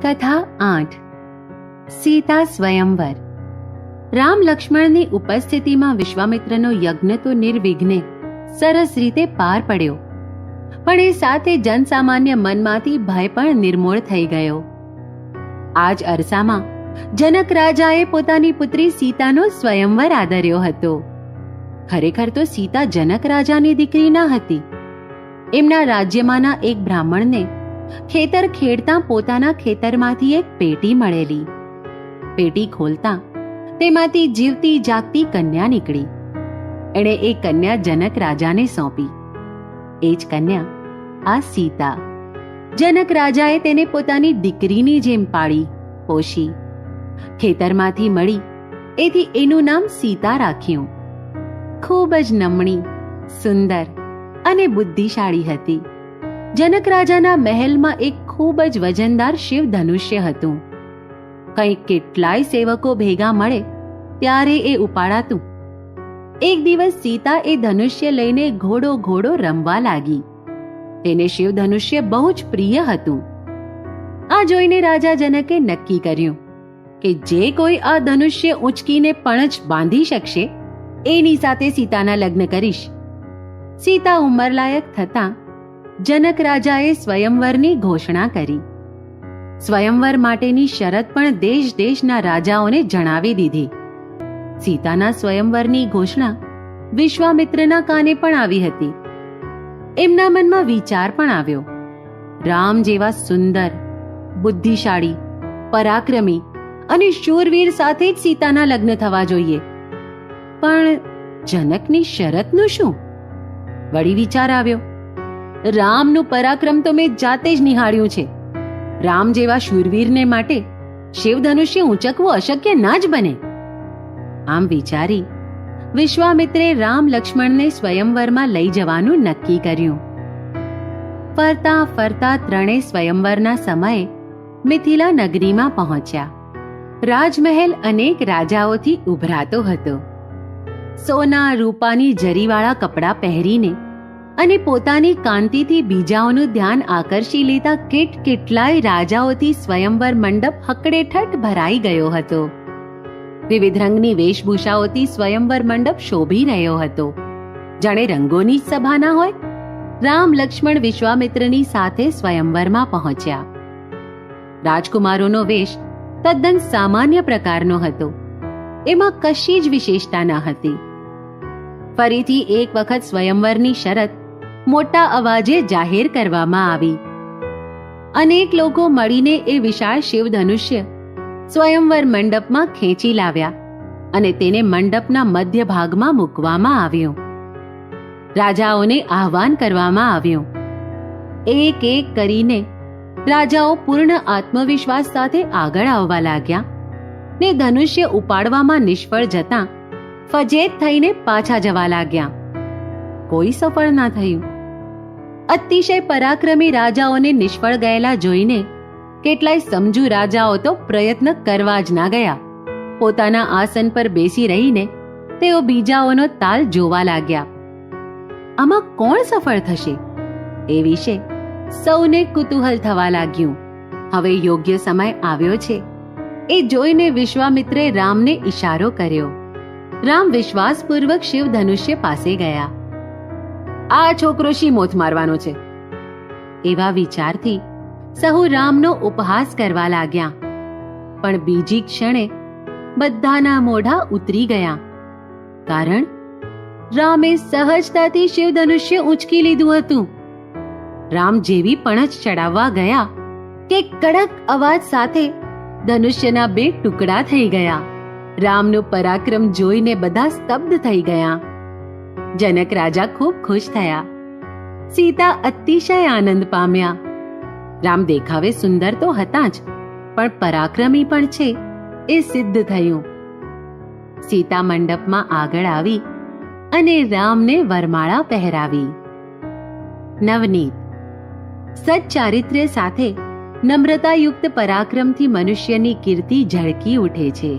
કથા 8 સીતા સ્વયંવર. રામ લક્ષ્મણની ઉપસ્થિતિમાં વિશ્વામિત્રનો યજ્ઞ તો નિર્વિઘ્ને સરસ રીતે પાર પડ્યો, પણ એ સાથે જનસામાન્ય મનમાંથી ભય પણ નિર્મૂળ થઈ ગયો. આજ અરસામાં જનક રાજાએ પોતાની પુત્રી સીતાનો સ્વયંવર આદર્યો હતો. ખરેખર તો સીતા જનક રાજાની દીકરી ન હતી. એમના રાજ્યમાંના એક બ્રાહ્મણને ખેતર ખેડતા પોતાના ખેતરમાંથી એક પેટી મળેલી. પેટી ખોલતા તેમાંથી જીવતી જાગતી કન્યા નીકળી. એણે એ કન્યા જનક રાજાને સોંપી. એ જ કન્યા આ સીતા. જનક રાજાએ તેને પોતાની દીકરીની જેમ પાળી પોષી. ખેતરમાંથી મળી એથી એનું નામ સીતા રાખ્યું. ખૂબ જ નમણી, સુંદર અને બુદ્ધિશાળી હતી. જનક રાજાના મહેલમાં એક ખૂબ જ વજનદાર શિવ ધનુષ્ય હતું. કંઈક કેટલાય સેવકો ભેગા મળે ત્યારે એ ઉપાડાતું. એક દિવસ સીતા એ ધનુષ્ય લઈને ઘોડો રમવા લાગી. તેને શિવ ધનુષ્ય બહુ જ પ્રિય હતું. આ જોઈને રાજા જનકે નક્કી કર્યું કે જે કોઈ આ ધનુષ્ય ઊંચકીને પણજ બાંધી શકશે એની સાથે સીતાના લગ્ન કરીશ. સીતા ઉંમરલાયક થતાં જનક રાજાએ સ્વયંવરની ઘોષણા કરી. સ્વયંવર માટેની શરત પણ દેશના રાજાઓને જણાવી દીધી. સીતાના સ્વયંવરની ઘોષણા વિશ્વામિત્રના કાને પણ આવી હતી. એમના મનમાં વિચાર પણ આવ્યો, રામ જેવા સુંદર, બુદ્ધિશાળી, પરાક્રમી અને શૂરવીર સાથે જ સીતાના લગ્ન થવા જોઈએ. પણ જનકની શરતનું શું? વળી વિચાર આવ્યો, રામનું પરાક્રમ તો મેં જાતે જ નિહાળ્યું છે. રામ જેવા શૂરવીરને માટે શિવધનુષ્ય ઊંચકવું અશક્ય ના જ બને. આમ વિચારી વિશ્વામિત્રે રામ લક્ષ્મણને સ્વયંવરમાં લઈ જવાનું નક્કી કર્યું. ફરતા ફરતા ત્રણેય સ્વયંવરના સમયે મિથિલા નગરીમાં પહોંચ્યા. રાજમહેલ અનેક રાજાઓથી ઉભરાતો હતો. સોના રૂપાની જરીવાળા કપડાં પહેરીને અને પોતાની કાંતિથી બીજાઓનું ધ્યાન આકર્ષી લેતા કેટલાય રાજાઓથી સ્વયંવર મંડપ હકડેઠઠ ભરાઈ ગયો હતો. વિવિધ રંગની વેશભૂષાઓથી સ્વયંવર મંડપ શોભી રહ્યો હતો, જાણે રંગોની જ સભા ના હોય. રામ લક્ષ્મણ વિશ્વામિત્રની સાથે સ્વયંવરમાં પહોંચ્યા. રાજકુમારોનો વેશ તદ્દન સામાન્ય પ્રકારનો હતો. એમાં કશી જ વિશેષતા ન હતી. ફરીથી એક વખત સ્વયંવરની શરત મોટા અવાજે જાહેર કરવામાં આવી. અનેક લોકો મળીને એ વિશાળ શિવધનુષ્ય સ્વયંવર મંડપમાં ખેંચી લાવ્યા અને તેને મંડપના મધ્ય ભાગમાં મૂકવામાં આવ્યું. રાજાઓને આહ્વાન કરવામાં આવ્યું. એક એક કરીને રાજાઓ પૂર્ણ આત્મવિશ્વાસ સાથે આગળ આવવા લાગ્યા ને ધનુષ્ય ઉપાડવામાં નિષ્ફળ જતાં ફજેત થઈને પાછા જવા લાગ્યા. કોઈ સફળ ના થયું. અતિશય પરાક્રમી રાજાઓને નિષ્ફળ ગયેલા જોઈને કેટલાય સમજુ રાજાઓ તો પ્રયત્ન કરવા જ ના ગયા. પોતાના આસન પર બેસી રહીને તેઓ બીજાઓનો તાલ જોવા લાગ્યા. આમાં કોણ સફળ થશે એ વિશે સૌને કુતૂહલ થવા લાગ્યું. હવે યોગ્ય સમય આવ્યો છે એ જોઈને વિશ્વામિત્રે રામને ઈશારો કર્યો. રામ વિશ્વાસપૂર્વક શિવ ધનુષ્ય પાસે ગયા. આ છોકરો શી મોથ મારવાનો છે એવા વિચારથી સહુ રામનો ઉપહાસ કરવા લાગ્યા. પણ બીજી ક્ષણે બધાના મોઢા ઉતરી ગયા, કારણ રામે સહજતાથી શિવ ધનુષ્ય ઊંચકી લીધું હતું. રામ જેવી પણજ ચડાવવા ગયા કે કડક અવાજ સાથે ધનુષ્યના બે ટુકડા થઈ ગયા. રામનું પરાક્રમ જોઈને બધા સ્તબ્ધ થઈ ગયા. જનક રાજા ખૂબ ખુશ થયા. સીતા અતિશય આનંદ પામ્યા. રામ દેખાવે સુંદર તો હતા જ, પણ પરાક્રમી પણ છે એ સિદ્ધ થયું. સીતા મંડપમાં આગળ આવી અને રામને વરમાળા પહેરાવી. નવનીત. સચ્ચારિત્ર્ય સાથે નમ્રતાયુક્ત પરાક્રમથી મનુષ્યની કીર્તિ ઝળકી ઉઠે છે.